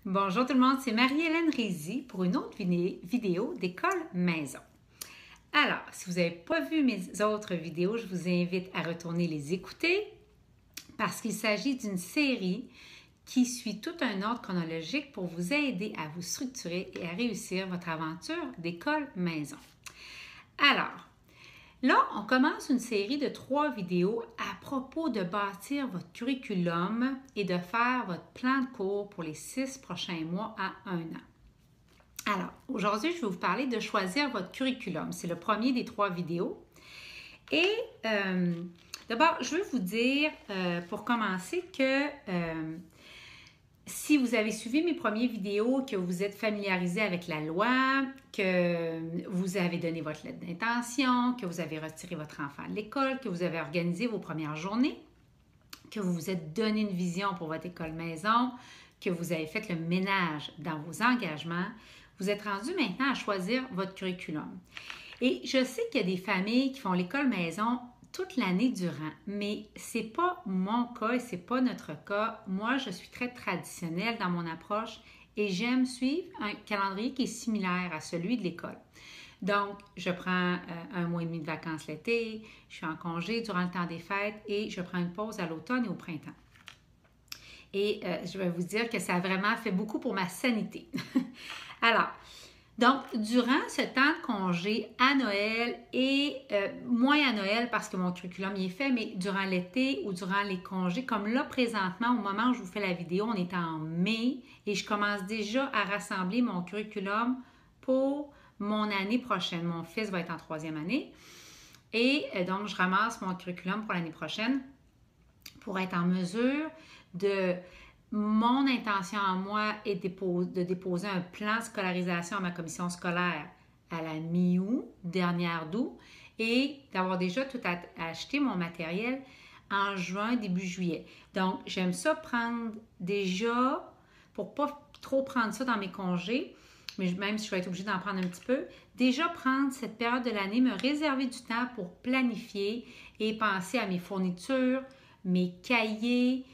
Bonjour tout le monde, c'est Marie-Hélène Rizzi pour une autre vidéo d'école maison. Alors, si vous n'avez pas vu mes autres vidéos, je vous invite à retourner les écouter parce qu'il s'agit d'une série qui suit tout un ordre chronologique pour vous aider à vous structurer et à réussir votre aventure d'école maison. Alors, là, on commence une série de 3 vidéos à propos de bâtir votre curriculum et de faire votre plan de cours pour les 6 prochains mois à 1 an. Alors, aujourd'hui, je vais vous parler de choisir votre curriculum. C'est le premier des 3 vidéos. Et d'abord, je veux vous dire, pour commencer, que si vous avez suivi mes premières vidéos, que vous êtes familiarisé avec la loi, que vous avez donné votre lettre d'intention, que vous avez retiré votre enfant de l'école, que vous avez organisé vos premières journées, que vous vous êtes donné une vision pour votre école maison, que vous avez fait le ménage dans vos engagements, vous êtes rendu maintenant à choisir votre curriculum. Et je sais qu'il y a des familles qui font l'école maison toute l'année durant, mais c'est pas mon cas et c'est pas notre cas. Moi, je suis très traditionnelle dans mon approche et j'aime suivre un calendrier qui est similaire à celui de l'école. Donc, je prends 1 mois et demi de vacances l'été, je suis en congé durant le temps des fêtes et je prends une pause à l'automne et au printemps. Et je vais vous dire que ça a vraiment fait beaucoup pour ma sanité. Alors, donc, durant ce temps de congé à Noël et moins à Noël parce que mon curriculum y est fait, mais durant l'été ou durant les congés, comme là présentement, au moment où je vous fais la vidéo, on est en mai et je commence déjà à rassembler mon curriculum pour mon année prochaine. Mon fils va être en 3e année et donc je ramasse mon curriculum pour l'année prochaine pour être en mesure de... Mon intention à moi est de déposer un plan de scolarisation à ma commission scolaire à la mi-août, dernière d'août, et d'avoir déjà tout acheté mon matériel en juin, début juillet. Donc, j'aime ça prendre déjà, pour pas trop prendre ça dans mes congés, mais même si je vais être obligée d'en prendre un petit peu, déjà prendre cette période de l'année, me réserver du temps pour planifier et penser à mes fournitures, mes cahiers,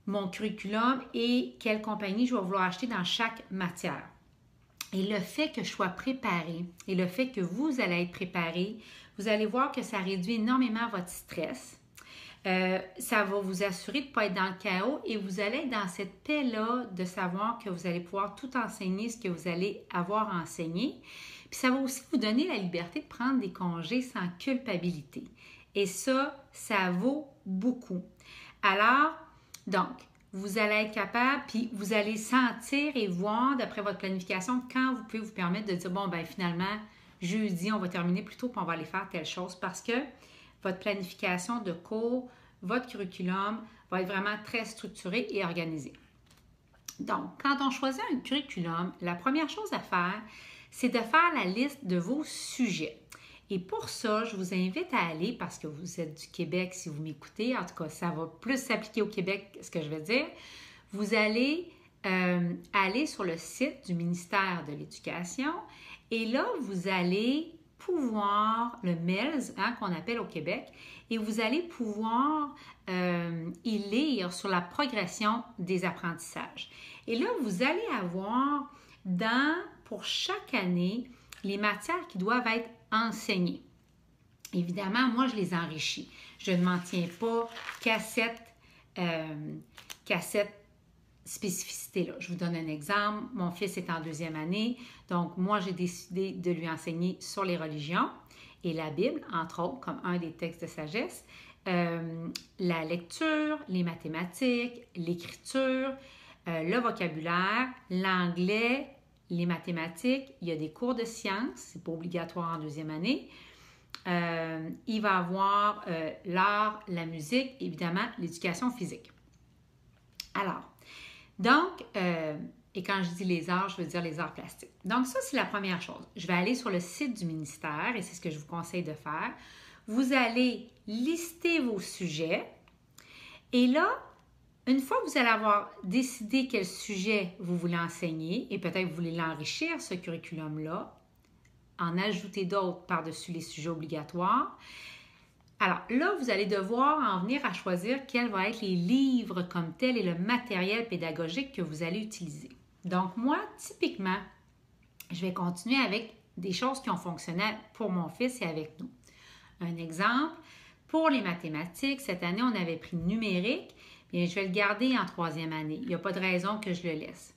mon curriculum et quelle compagnie je vais vouloir acheter dans chaque matière. Et le fait que je sois préparée et le fait que vous allez être préparé, vous allez voir que ça réduit énormément votre stress. Ça va vous assurer de ne pas être dans le chaos et vous allez être dans cette paix-là de savoir que vous allez pouvoir tout enseigner ce que vous allez avoir enseigné. Puis ça va aussi vous donner la liberté de prendre des congés sans culpabilité. Et ça vaut beaucoup. Alors, donc, vous allez être capable, puis vous allez sentir et voir, d'après votre planification, quand vous pouvez vous permettre de dire, bon, ben finalement, jeudi, on va terminer plus tôt, puis on va aller faire telle chose, parce que votre planification de cours, votre curriculum va être vraiment très structuré et organisé. Donc, quand on choisit un curriculum, la première chose à faire, c'est de faire la liste de vos sujets. Et pour ça, je vous invite à aller, parce que vous êtes du Québec si vous m'écoutez, en tout cas, ça va plus s'appliquer au Québec, ce que je vais dire. Vous allez aller sur le site du ministère de l'Éducation et là, vous allez pouvoir, le MELS, qu'on appelle au Québec, et vous allez pouvoir y lire sur la progression des apprentissages. Et là, vous allez avoir pour chaque année, les matières qui doivent être enseignées. Évidemment, moi, je les enrichis. Je ne m'en tiens pas qu'à cette spécificité-là. Je vous donne un exemple. Mon fils est en 2e année, donc moi, j'ai décidé de lui enseigner sur les religions et la Bible, entre autres, comme un des textes de sagesse, la lecture, les mathématiques, l'écriture, le vocabulaire, l'anglais, les mathématiques, il y a des cours de sciences, c'est pas obligatoire en 2e année. Il va avoir l'art, la musique, évidemment, l'éducation physique. Alors, donc, et quand je dis les arts, je veux dire les arts plastiques. Donc, ça, c'est la première chose. Je vais aller sur le site du ministère et c'est ce que je vous conseille de faire. Vous allez lister vos sujets et là, une fois que vous allez avoir décidé quel sujet vous voulez enseigner et peut-être que vous voulez l'enrichir, ce curriculum-là, en ajouter d'autres par-dessus les sujets obligatoires, alors là, vous allez devoir en venir à choisir quels vont être les livres comme tels et le matériel pédagogique que vous allez utiliser. Donc, moi, typiquement, je vais continuer avec des choses qui ont fonctionné pour mon fils et avec nous. Un exemple, pour les mathématiques, cette année, on avait pris numérique. Bien, je vais le garder en troisième année. Il n'y a pas de raison que je le laisse.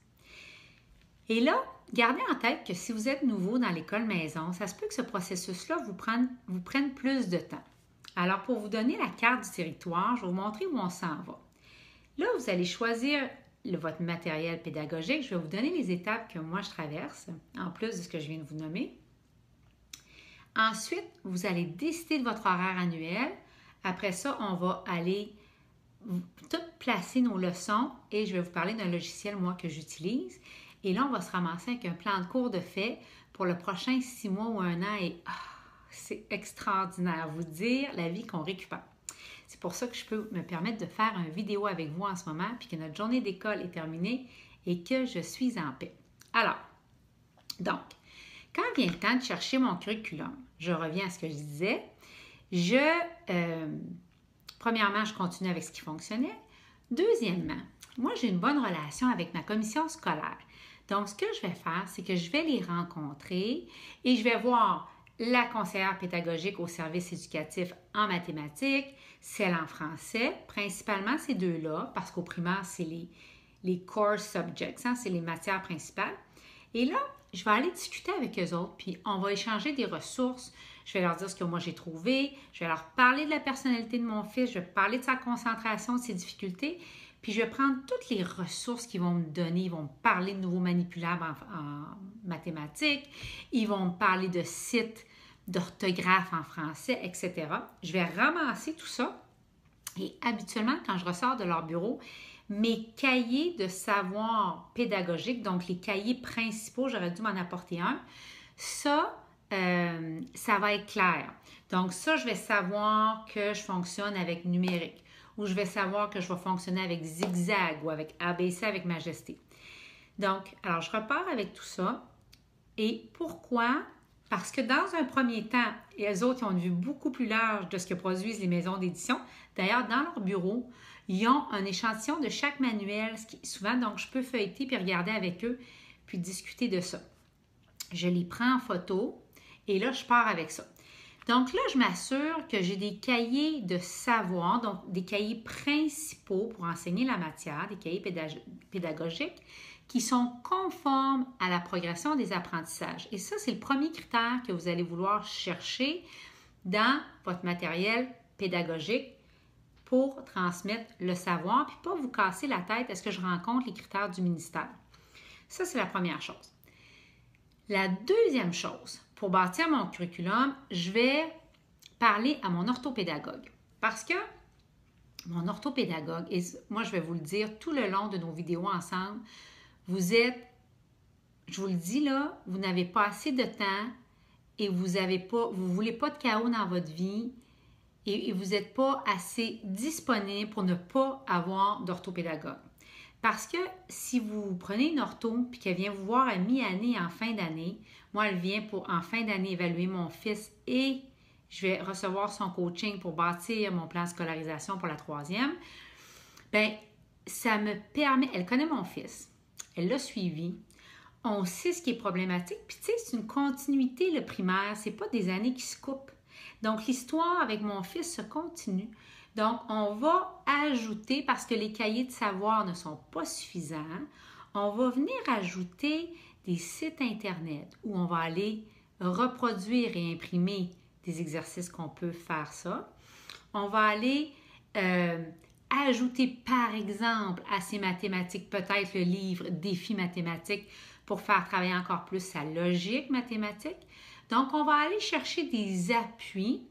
Et là, gardez en tête que si vous êtes nouveau dans l'école maison, ça se peut que ce processus-là vous prenne plus de temps. Alors, pour vous donner la carte du territoire, je vais vous montrer où on s'en va. Là, vous allez choisir votre matériel pédagogique. Je vais vous donner les étapes que moi, je traverse, en plus de ce que je viens de vous nommer. Ensuite, vous allez décider de votre horaire annuel. Après ça, on va aller tout placer nos leçons et je vais vous parler d'un logiciel, moi, que j'utilise. Et là, on va se ramasser avec un plan de cours de fait pour le prochain 6 mois ou 1 an et c'est extraordinaire, vous dire la vie qu'on récupère. C'est pour ça que je peux me permettre de faire une vidéo avec vous en ce moment puis que notre journée d'école est terminée et que je suis en paix. Alors, donc, quand vient le temps de chercher mon curriculum, je reviens à ce que je disais. Premièrement, je continue avec ce qui fonctionnait. Deuxièmement, moi, j'ai une bonne relation avec ma commission scolaire. Donc, ce que je vais faire, c'est que je vais les rencontrer et je vais voir la conseillère pédagogique au service éducatif en mathématiques, celle en français, principalement ces deux-là, parce qu'au primaire, c'est les core subjects, c'est les matières principales. Et là, je vais aller discuter avec eux autres, puis on va échanger des ressources. Je vais leur dire ce que moi j'ai trouvé, je vais leur parler de la personnalité de mon fils, je vais parler de sa concentration, de ses difficultés, puis je vais prendre toutes les ressources qu'ils vont me donner. Ils vont me parler de nouveaux manipulables en mathématiques, ils vont me parler de sites d'orthographe en français, etc. Je vais ramasser tout ça et habituellement, quand je ressors de leur bureau, mes cahiers de savoir pédagogique, donc les cahiers principaux, j'aurais dû m'en apporter un, ça va être clair. Donc ça, je vais savoir que je fonctionne avec numérique ou je vais savoir que je vais fonctionner avec zigzag ou avec ABC avec majesté. Donc, alors je repars avec tout ça. Et pourquoi? Parce que dans un premier temps, les autres ils ont une vue beaucoup plus large de ce que produisent les maisons d'édition. D'ailleurs, dans leur bureau, ils ont un échantillon de chaque manuel, ce qui est souvent, donc je peux feuilleter puis regarder avec eux, puis discuter de ça. Je les prends en photo et là, je pars avec ça. Donc là, je m'assure que j'ai des cahiers de savoir, donc des cahiers principaux pour enseigner la matière, des cahiers pédagogiques qui sont conformes à la progression des apprentissages. Et ça, c'est le premier critère que vous allez vouloir chercher dans votre matériel pédagogique pour transmettre le savoir, puis pas vous casser la tête, est-ce que je rencontre les critères du ministère? Ça, c'est la première chose. La deuxième chose, pour bâtir mon curriculum, je vais parler à mon orthopédagogue. Parce que mon orthopédagogue, et moi je vais vous le dire tout le long de nos vidéos ensemble, vous êtes, je vous le dis là, vous n'avez pas assez de temps et vous ne voulez pas de chaos dans votre vie et vous n'êtes pas assez disponible pour ne pas avoir d'orthopédagogue. Parce que si vous prenez une ortho et qu'elle vient vous voir à mi-année, en fin d'année, moi, elle vient pour en fin d'année évaluer mon fils et je vais recevoir son coaching pour bâtir mon plan de scolarisation pour la troisième, bien, ça me permet, elle connaît mon fils, elle l'a suivi, on sait ce qui est problématique, puis tu sais, c'est une continuité, le primaire, c'est pas des années qui se coupent. Donc, l'histoire avec mon fils se continue. Donc, on va ajouter, parce que les cahiers de savoir ne sont pas suffisants, on va venir ajouter des sites Internet où on va aller reproduire et imprimer des exercices qu'on peut faire ça. On va aller ajouter, par exemple, à ces mathématiques, peut-être le livre Défis mathématiques pour faire travailler encore plus sa logique mathématique. Donc, on va aller chercher des appuis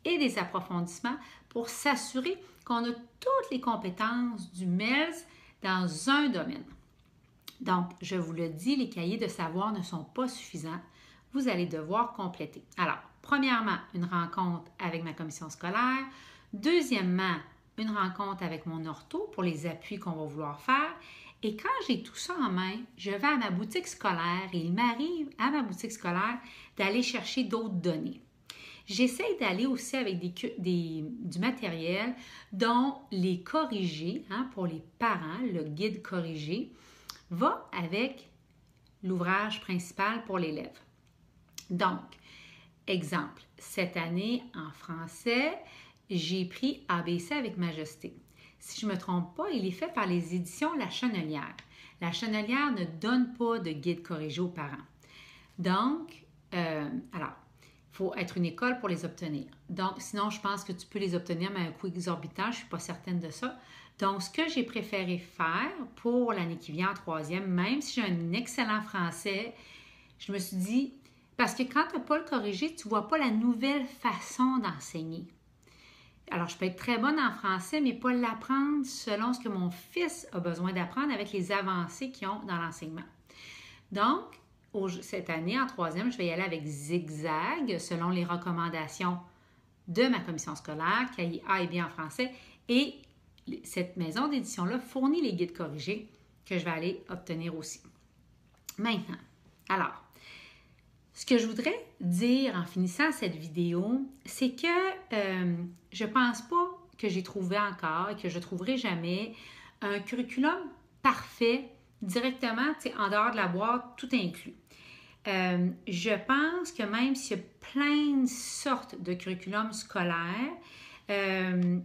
et des approfondissements pour s'assurer qu'on a toutes les compétences du MELS dans un domaine. Donc, je vous le dis, les cahiers de savoir ne sont pas suffisants. Vous allez devoir compléter. Alors, premièrement, une rencontre avec ma commission scolaire. Deuxièmement, une rencontre avec mon ortho pour les appuis qu'on va vouloir faire. Et quand j'ai tout ça en main, je vais à ma boutique scolaire et il m'arrive à ma boutique scolaire d'aller chercher d'autres données. J'essaie d'aller aussi avec du matériel dont les corrigés, pour les parents, le guide corrigé, va avec l'ouvrage principal pour l'élève. Donc, exemple, cette année en français, j'ai pris ABC avec Majesté. Si je ne me trompe pas, il est fait par les éditions La Chenelière. La Chenelière ne donne pas de guide corrigé aux parents. Donc, alors, il faut être une école pour les obtenir. Donc, sinon, je pense que tu peux les obtenir, mais à un coût exorbitant, je ne suis pas certaine de ça. Donc, ce que j'ai préféré faire pour l'année qui vient en troisième, même si j'ai un excellent français, je me suis dit, parce que quand tu n'as pas le corrigé, tu ne vois pas la nouvelle façon d'enseigner. Alors, je peux être très bonne en français, mais pas l'apprendre selon ce que mon fils a besoin d'apprendre avec les avancées qu'ils ont dans l'enseignement. Donc, cette année, en troisième, je vais y aller avec zigzag selon les recommandations de ma commission scolaire, cahier A et B en français. Et cette maison d'édition-là fournit les guides corrigés que je vais aller obtenir aussi. Maintenant, alors, ce que je voudrais dire en finissant cette vidéo, c'est que je ne pense pas que j'ai trouvé encore et que je ne trouverai jamais un curriculum parfait directement en dehors de la boîte, tout inclus. Je pense que même s'il y a plein de sortes de curriculums scolaires, il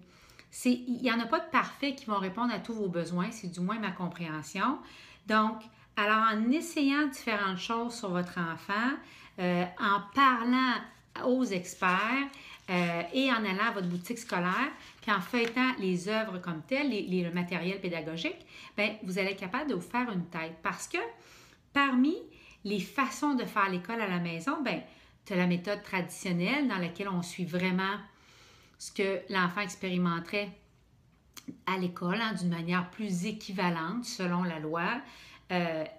n'y en a pas de parfait qui vont répondre à tous vos besoins, c'est du moins ma compréhension. Donc, alors en essayant différentes choses sur votre enfant, en parlant aux experts et en allant à votre boutique scolaire, puis en feuilletant les œuvres comme telles, le matériel pédagogique, bien, vous allez être capable de vous faire une tête. Parce que parmi les façons de faire l'école à la maison, bien, tu as la méthode traditionnelle dans laquelle on suit vraiment ce que l'enfant expérimenterait à l'école d'une manière plus équivalente selon la loi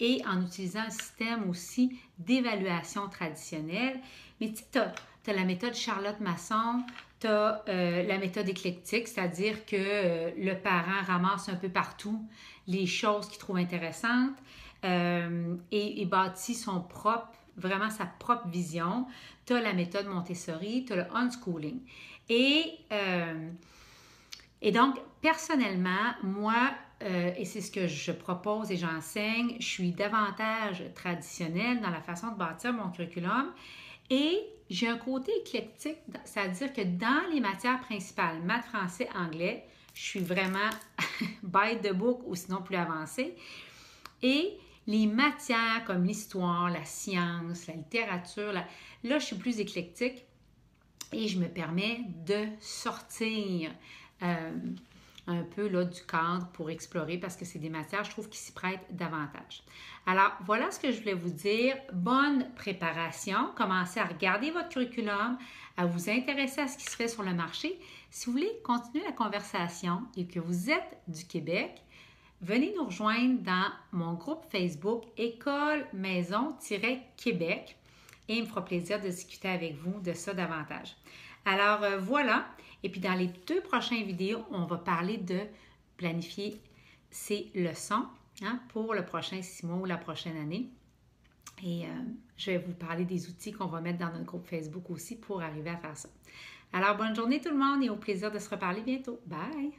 et en utilisant un système aussi d'évaluation traditionnelle. Mais tu as la méthode Charlotte Masson, tu as la méthode éclectique, c'est-à-dire que le parent ramasse un peu partout les choses qu'il trouve intéressantes et bâtit vraiment sa propre vision. Tu as la méthode Montessori, tu as le unschooling. Et donc, personnellement, moi, et c'est ce que je propose et j'enseigne, je suis davantage traditionnelle dans la façon de bâtir mon curriculum et j'ai un côté éclectique, c'est-à-dire que dans les matières principales, maths, français, anglais, je suis vraiment by the book ou sinon plus avancée. Et les matières comme l'histoire, la science, la littérature, là, je suis plus éclectique et je me permets de sortir un peu là, du cadre pour explorer parce que c'est des matières, je trouve, qui s'y prêtent davantage. Alors, voilà ce que je voulais vous dire. Bonne préparation. Commencez à regarder votre curriculum, à vous intéresser à ce qui se fait sur le marché. Si vous voulez continuer la conversation et que vous êtes du Québec, venez nous rejoindre dans mon groupe Facebook École Maison-Québec et il me fera plaisir de discuter avec vous de ça davantage. Alors, voilà. Et puis, dans les 2 prochaines vidéos, on va parler de planifier ses leçons pour le prochain 6 mois ou la prochaine année. Et je vais vous parler des outils qu'on va mettre dans notre groupe Facebook aussi pour arriver à faire ça. Alors, bonne journée tout le monde et au plaisir de se reparler bientôt. Bye!